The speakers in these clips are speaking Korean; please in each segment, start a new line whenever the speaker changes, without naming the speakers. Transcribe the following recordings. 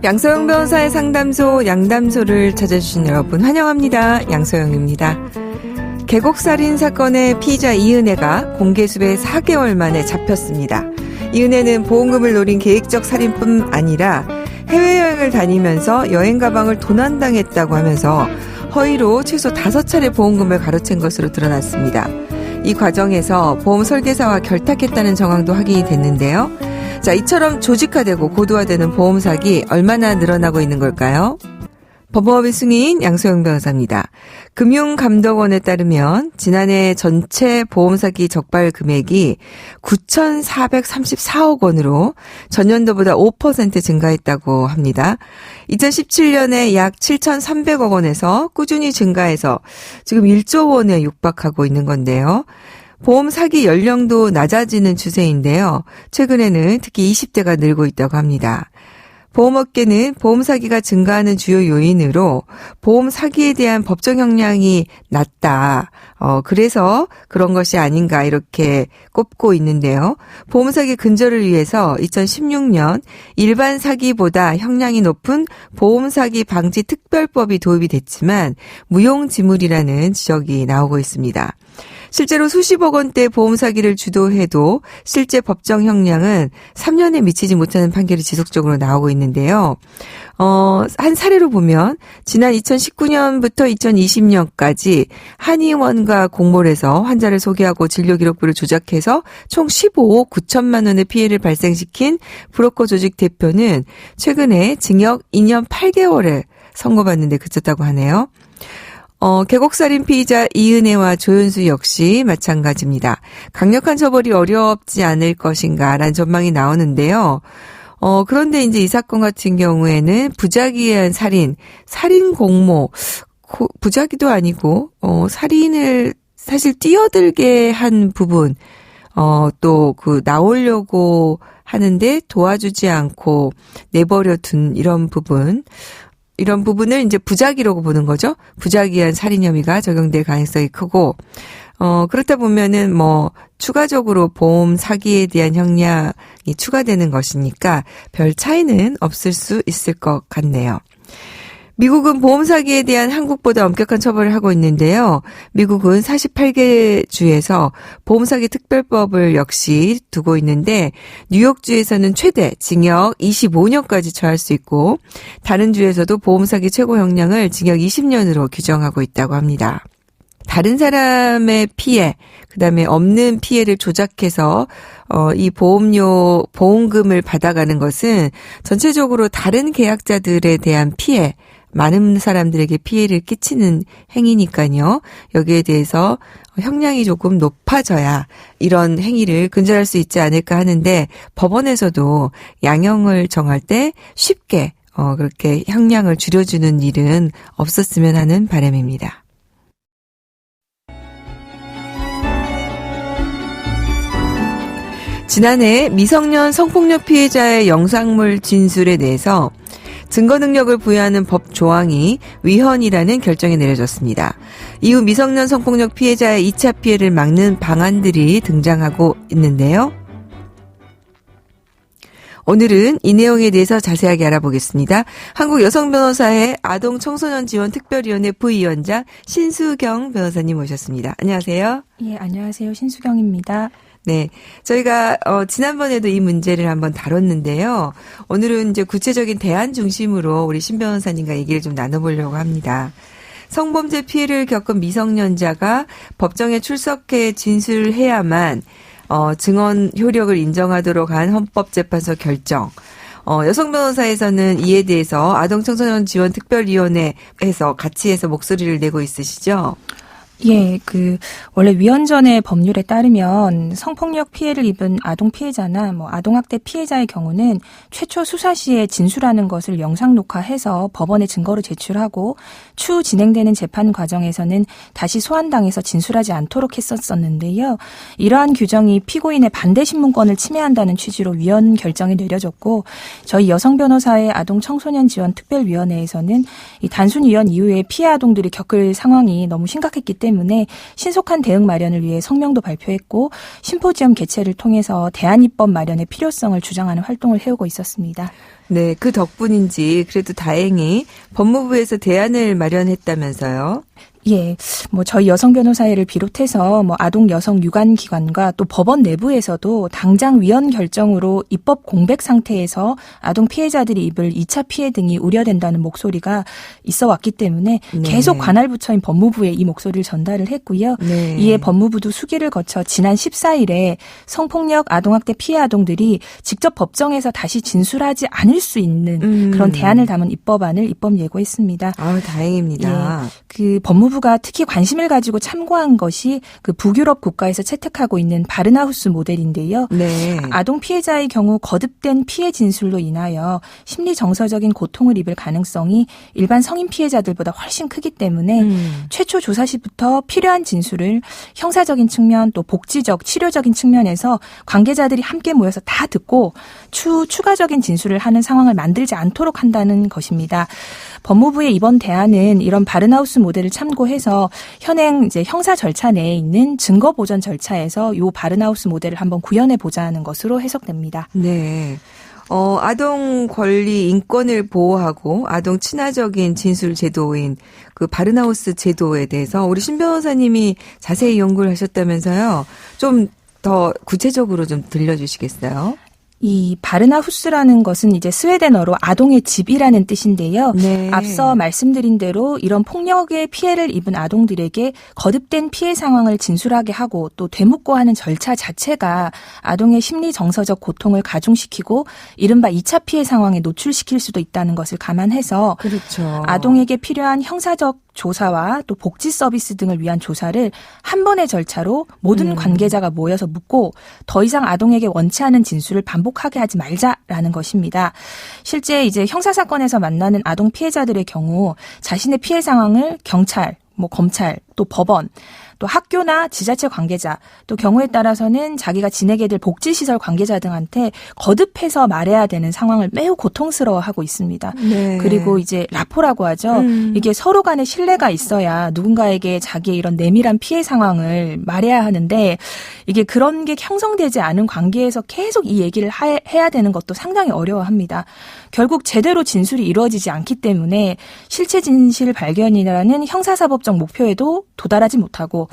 양소영 변호사의 상담소 양담소를 찾아주신 여러분 환영합니다. 양소영입니다. 계곡살인 사건의 피의자 이은혜가 공개수배 4개월 만에 잡혔습니다. 이은혜는 보험금을 노린 계획적 살인뿐 아니라 해외여행을 다니면서 여행 가방을 도난당했다고 하면서 허위로 최소 5차례 보험금을 가로챈 것으로 드러났습니다. 이 과정에서 보험 설계사와 결탁했다는 정황도 확인이 됐는데요. 자, 이처럼 조직화되고 고도화되는 보험 사기 얼마나 늘어나고 있는 걸까요? 법무법인 승인 양소영 변호사입니다. 금융감독원에 따르면 지난해 전체 보험 사기 적발 금액이 9,434억 원으로 전년도보다 5% 증가했다고 합니다. 2017년에 약 7,300억 원에서 꾸준히 증가해서 지금 1조 원에 육박하고 있는 건데요. 보험 사기 연령도 낮아지는 추세인데요. 최근에는 특히 20대가 늘고 있다고 합니다. 보험업계는 보험 사기가 증가하는 주요 요인으로 보험 사기에 대한 법정 형량이 낮다. 그래서 그런 것이 아닌가 이렇게 꼽고 있는데요. 보험 사기 근절을 위해서 2016년 일반 사기보다 형량이 높은 보험 사기 방지 특별법이 도입이 됐지만 무용지물이라는 지적이 나오고 있습니다. 실제로 수십억 원대 보험 사기를 주도해도 실제 법정 형량은 3년에 미치지 못하는 판결이 지속적으로 나오고 있는데요. 한 사례로 보면 지난 2019년부터 2020년까지 한의원과 공몰에서 환자를 소개하고 진료 기록부를 조작해서 총 15억 9천만 원의 피해를 발생시킨 브로커 조직 대표는 최근에 징역 2년 8개월을 선고받는 데 그쳤다고 하네요. 계곡살인 피의자 이은혜와 조연수 역시 마찬가지입니다. 강력한 처벌이 어렵지 않을 것인가라는 전망이 나오는데요. 그런데 이제 이 사건 같은 경우에는 부작위에 의한 살인 공모, 부작위도 아니고, 살인을 사실 뛰어들게 한 부분, 또 나오려고 하는데 도와주지 않고 내버려 둔 이런 부분을 이제 부작위라고 보는 거죠. 부작위한 살인 혐의가 적용될 가능성이 크고, 그렇다 보면은 추가적으로 보험 사기에 대한 형량이 추가되는 것이니까 별 차이는 없을 수 있을 것 같네요. 미국은 보험 사기에 대한 한국보다 엄격한 처벌을 하고 있는데요. 미국은 48개 주에서 보험 사기 특별법을 역시 두고 있는데 뉴욕주에서는 최대 징역 25년까지 처할 수 있고 다른 주에서도 보험 사기 최고 형량을 징역 20년으로 규정하고 있다고 합니다. 다른 사람의 피해, 그다음에 없는 피해를 조작해서 이 보험금을 받아가는 것은 전체적으로 다른 계약자들에 대한 피해, 많은 사람들에게 피해를 끼치는 행위니까요. 여기에 대해서 형량이 조금 높아져야 이런 행위를 근절할 수 있지 않을까 하는데 법원에서도 양형을 정할 때 쉽게 그렇게 형량을 줄여주는 일은 없었으면 하는 바람입니다. 지난해 미성년 성폭력 피해자의 영상물 진술에 대해서 증거 능력을 부여하는 법 조항이 위헌이라는 결정이 내려졌습니다. 이후 미성년 성폭력 피해자의 2차 피해를 막는 방안들이 등장하고 있는데요. 오늘은 이 내용에 대해서 자세하게 알아보겠습니다. 한국여성변호사회 아동청소년지원특별위원회 부위원장 신수경 변호사님 모셨습니다. 안녕하세요.
예, 안녕하세요. 신수경입니다.
네. 저희가, 지난번에도 이 문제를 한번 다뤘는데요. 오늘은 이제 구체적인 대안 중심으로 우리 신 변호사님과 얘기를 좀 나눠보려고 합니다. 성범죄 피해를 겪은 미성년자가 법정에 출석해 진술해야만, 증언 효력을 인정하도록 한 헌법재판소 결정. 여성 변호사에서는 이에 대해서 아동청소년지원특별위원회에서 같이 해서 목소리를 내고 있으시죠?
예, 원래 위헌전의 법률에 따르면 성폭력 피해를 입은 아동 피해자나 아동학대 피해자의 경우는 최초 수사 시에 진술하는 것을 영상 녹화해서 법원에 증거로 제출하고 추후 진행되는 재판 과정에서는 다시 소환당해서 진술하지 않도록 했었는데요. 이러한 규정이 피고인의 반대 신문권을 침해한다는 취지로 위헌 결정이 내려졌고 저희 여성 변호사의 아동 청소년 지원 특별위원회에서는 이 단순 위헌 이후에 피해 아동들이 겪을 상황이 너무 심각했기 때문에 신속한 대응 마련을 위해 성명도 발표했고 심포지엄 개최를 통해서 대안입법 마련의 필요성을 주장하는 활동을 해오고 있었습니다.
네, 그 덕분인지 그래도 다행히 법무부에서 대안을 마련했다면서요.
예, 뭐 저희 여성 변호사회를 비롯해서 뭐 아동 여성 유관 기관과 또 법원 내부에서도 당장 위헌 결정으로 입법 공백 상태에서 아동 피해자들이 입을 2차 피해 등이 우려된다는 목소리가 있어 왔기 때문에
네.
계속 관할 부처인 법무부에 이 목소리를 전달을 했고요.
네.
이에 법무부도 수기를 거쳐 지난 14일에 성폭력 아동학대 피해 아동들이 직접 법정에서 다시 진술하지 않을 수 있는 그런 대안을 담은 입법안을 입법 예고했습니다.
아, 다행입니다.
예, 그 법무부가 특히 관심을 가지고 참고한 것이 그 북유럽 국가에서 채택하고 있는 바르나우스 모델인데요.
네.
아동 피해자의 경우 거듭된 피해 진술로 인하여 심리 정서적인 고통을 입을 가능성이 일반 성인 피해자들보다 훨씬 크기 때문에 최초 조사 시부터 필요한 진술을 형사적인 측면 또 복지적 치료적인 측면에서 관계자들이 함께 모여서 다 듣고 추가적인 진술을 하는 상황을 만들지 않도록 한다는 것입니다. 법무부의 이번 대안은 이런 바르나우스 모델을 참고해서 현행 이제 형사 절차 내에 있는 증거 보전 절차에서 요 바르나우스 모델을 한번 구현해 보자는 것으로 해석됩니다.
네. 아동 권리 인권을 보호하고 아동 친화적인 진술 제도인 그 바르나우스 제도에 대해서 우리 신 변호사님이 자세히 연구를 하셨다면서요. 좀 더 구체적으로 좀 들려주시겠어요?
이 바르나후스라는 것은 이제 스웨덴어로 아동의 집이라는 뜻인데요.
네.
앞서 말씀드린 대로 이런 폭력의 피해를 입은 아동들에게 거듭된 피해 상황을 진술하게 하고 또 되묻고 하는 절차 자체가 아동의 심리 정서적 고통을 가중시키고 이른바 2차 피해 상황에 노출시킬 수도 있다는 것을 감안해서
그렇죠.
아동에게 필요한 형사적 조사와 또 복지 서비스 등을 위한 조사를 한 번의 절차로 모든 관계자가 모여서 묻고 더 이상 아동에게 원치 않은 진술을 반복하게 하지 말자라는 것입니다. 실제 이제 형사사건에서 만나는 아동 피해자들의 경우 자신의 피해 상황을 경찰, 검찰, 또 법원, 또 학교나 지자체 관계자, 또 경우에 따라서는 자기가 지내게 될 복지시설 관계자 등한테 거듭해서 말해야 되는 상황을 매우 고통스러워하고 있습니다.
네.
그리고 이제 라포라고 하죠. 이게 서로 간에 신뢰가 있어야 누군가에게 자기의 이런 내밀한 피해 상황을 말해야 하는데 이게 그런 게 형성되지 않은 관계에서 계속 이 얘기를 해야 되는 것도 상당히 어려워합니다. 결국 제대로 진술이 이루어지지 않기 때문에 실체 진실 발견이라는 형사사법적 목표에도 도달하지 못하고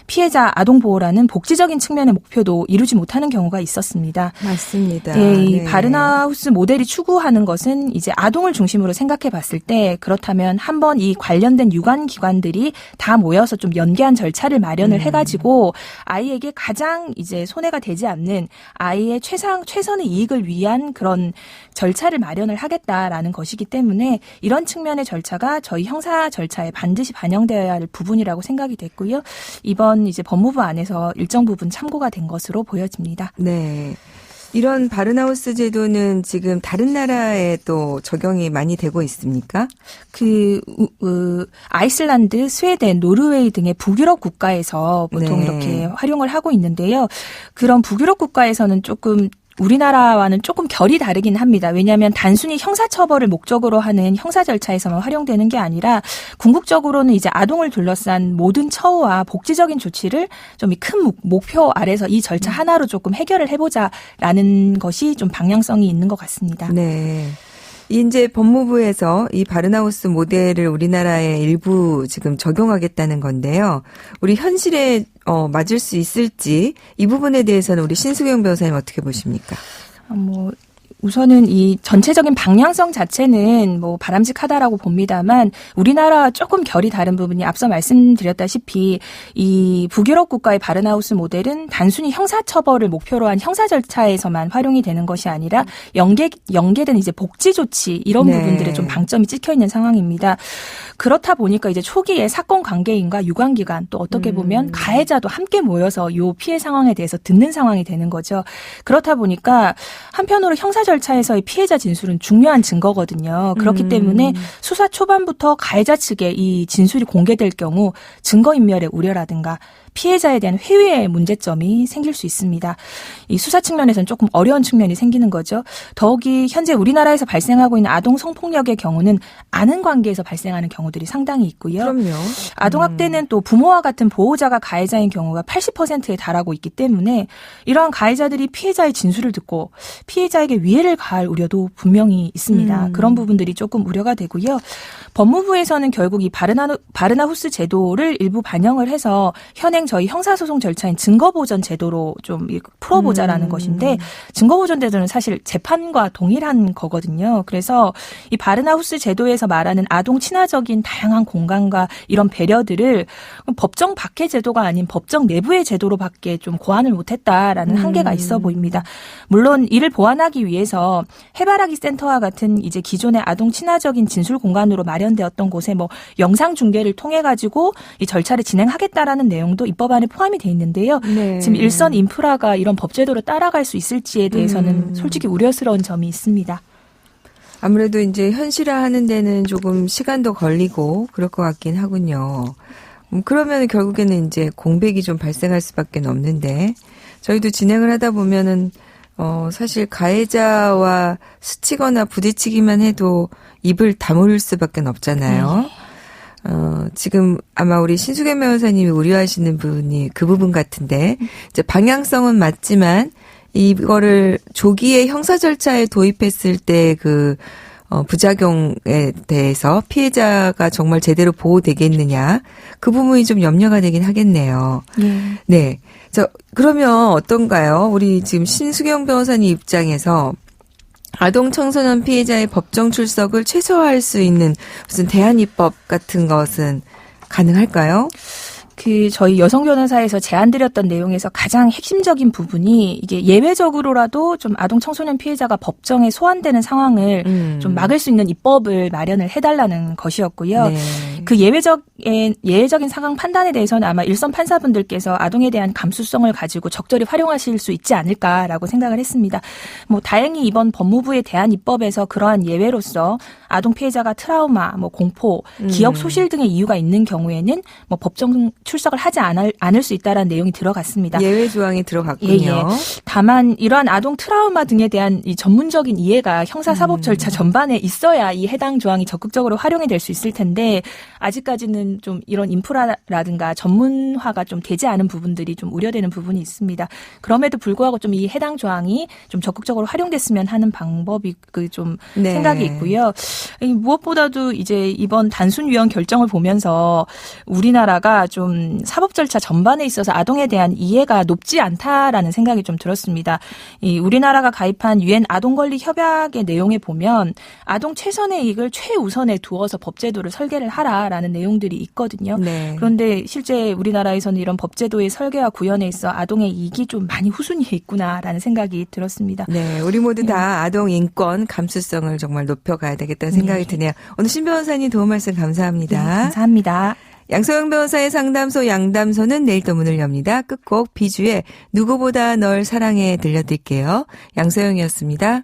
피해자 아동 보호라는 복지적인 측면의 목표도 이루지 못하는 경우가 있었습니다.
맞습니다.
예, 이
네.
바르나우스 모델이 추구하는 것은 이제 아동을 중심으로 생각해 봤을 때 그렇다면 한번 이 관련된 유관 기관들이 다 모여서 좀 연계한 절차를 마련을 해가지고 아이에게 가장 이제 손해가 되지 않는 아이의 최선의 이익을 위한 그런 절차를 마련을 하겠다라는 것이기 때문에 이런 측면의 절차가 저희 형사 절차에 반드시 반영되어야 할 부분이라고 생각이 됐고요. 이번 이제 법무부 안에서 일정 부분 참고가 된 것으로 보여집니다.
네. 이런 바르나우스 제도는 지금 다른 나라에 또 적용이 많이 되고 있습니까?
아이슬란드, 스웨덴, 노르웨이 등의 북유럽 국가에서 보통
네.
이렇게 활용을 하고 있는데요. 그런 북유럽 국가에서는 조금 우리나라와는 조금 결이 다르긴 합니다. 왜냐하면 단순히 형사처벌을 목적으로 하는 형사 절차에서만 활용되는 게 아니라 궁극적으로는 이제 아동을 둘러싼 모든 처우와 복지적인 조치를 좀 큰 목표 아래서 이 절차 하나로 조금 해결을 해보자라는 것이 좀 방향성이 있는 것 같습니다.
네. 이제 법무부에서 이 바르나우스 모델을 우리나라에 일부 지금 적용하겠다는 건데요. 우리 현실에 맞을 수 있을지 이 부분에 대해서는 우리 신수경 변호사님 어떻게 보십니까?
우선은 이 전체적인 방향성 자체는 바람직하다라고 봅니다만 우리나라와 조금 결이 다른 부분이 앞서 말씀드렸다시피 이 북유럽 국가의 바르나우스 모델은 단순히 형사처벌을 목표로 한 형사 절차에서만 활용이 되는 것이 아니라 연계된 이제 복지 조치 이런
네.
부분들에 좀 방점이 찍혀 있는 상황입니다. 그렇다 보니까 이제 초기에 사건 관계인과 유관기관 또 어떻게 보면 가해자도 함께 모여서 이 피해 상황에 대해서 듣는 상황이 되는 거죠. 그렇다 보니까 한편으로 형사 절차에서의 피해자 진술은 중요한 증거거든요. 그렇기 때문에 수사 초반부터 가해자 측에 이 진술이 공개될 경우 증거인멸의 우려라든가 피해자에 대한 회유의 문제점이 생길 수 있습니다. 이 수사 측면에서는 조금 어려운 측면이 생기는 거죠. 더욱이 현재 우리나라에서 발생하고 있는 아동 성폭력의 경우는 아는 관계에서 발생하는 경우들이 상당히 있고요.
그럼요.
아동학대는 또 부모와 같은 보호자가 가해자인 경우가 80%에 달하고 있기 때문에 이러한 가해자들이 피해자의 진술을 듣고 피해자에게 위해를 가할 우려도 분명히 있습니다. 그런 부분들이 조금 우려가 되고요. 법무부에서는 결국 이 바르나후스 제도를 일부 반영을 해서 현행 저희 형사소송 절차인 증거보전 제도로 좀 풀어보자라는 것인데 증거보전 제도는 사실 재판과 동일한 거거든요. 그래서 이 바르나후스 제도에서 말하는 아동 친화적인 다양한 공간과 이런 배려들을 법정 밖의 제도가 아닌 법정 내부의 제도로밖에 좀 고안을 못했다라는 한계가 있어 보입니다. 물론 이를 보완하기 위해서 해바라기 센터와 같은 이제 기존의 아동 친화적인 진술 공간으로 마련되었던 곳에 뭐 영상 중계를 통해 가지고 이 절차를 진행하겠다라는 내용도 입법안에 포함이 돼 있는데요.
네.
지금 일선 인프라가 이런 법제도를 따라갈 수 있을지에 대해서는 솔직히 우려스러운 점이 있습니다.
아무래도 이제 현실화하는 데는 조금 시간도 걸리고 그럴 것 같긴 하군요. 그러면 결국에는 이제 공백이 좀 발생할 수밖에 없는데 저희도 진행을 하다 보면은 사실 가해자와 스치거나 부딪히기만 해도 입을 다물 수밖에 없잖아요. 지금 아마 우리 신수경 변호사님이 우려하시는 부분이 그 부분 같은데 이제 방향성은 맞지만 이거를 조기에 형사 절차에 도입했을 때 그 부작용에 대해서 피해자가 정말 제대로 보호되겠느냐 그 부분이 좀 염려가 되긴 하겠네요. 네. 그러면 어떤가요? 우리 지금 신수경 변호사님 입장에서 아동 청소년 피해자의 법정 출석을 최소화할 수 있는 무슨 대안입법 같은 것은 가능할까요?
저희 여성 변호사에서 제안드렸던 내용에서 가장 핵심적인 부분이 이게 예외적으로라도 좀 아동 청소년 피해자가 법정에 소환되는 상황을 좀 막을 수 있는 입법을 마련을 해달라는 것이었고요.
네.
그 예외적인 상황 판단에 대해서는 아마 일선 판사분들께서 아동에 대한 감수성을 가지고 적절히 활용하실 수 있지 않을까라고 생각을 했습니다. 뭐 다행히 이번 법무부의 대안 입법에서 그러한 예외로서 아동 피해자가 트라우마, 뭐 공포, 기억 소실 등의 이유가 있는 경우에는 뭐 법정 출석을 하지 않을 수 있다라는 내용이 들어갔습니다.
예외 조항이 들어갔군요.
예. 다만 이러한 아동 트라우마 등에 대한 이 전문적인 이해가 형사사법 절차 전반에 있어야 이 해당 조항이 적극적으로 활용이 될 수 있을 텐데 아직까지는 좀 이런 인프라라든가 전문화가 좀 되지 않은 부분들이 좀 우려되는 부분이 있습니다. 그럼에도 불구하고 좀 이 해당 조항이 좀 적극적으로 활용됐으면 하는 방법이 좀
네.
생각이 있고요. 무엇보다도 이제 이번 단순위원 결정을 보면서 우리나라가 좀 사법 절차 전반에 있어서 아동에 대한 이해가 높지 않다라는 생각이 좀 들었습니다. 이 우리나라가 가입한 유엔 아동권리 협약의 내용에 보면 아동 최선의 이익을 최우선에 두어서 법제도를 설계를 하라라는 내용들이 있거든요.
네.
그런데 실제 우리나라에서는 이런 법제도의 설계와 구현에 있어 아동의 이익이 좀 많이 후순위에 있구나라는 생각이 들었습니다.
네, 우리 모두 다 아동 인권 감수성을 정말 높여가야 되겠다는 생각이 드네요. 오늘 신 변호사님 도움 말씀 감사합니다.
네, 감사합니다.
양소영 변호사의 상담소 양담소는 내일 또 문을 엽니다. 끝곡 비주의 누구보다 널 사랑해 들려드릴게요. 양소영이었습니다.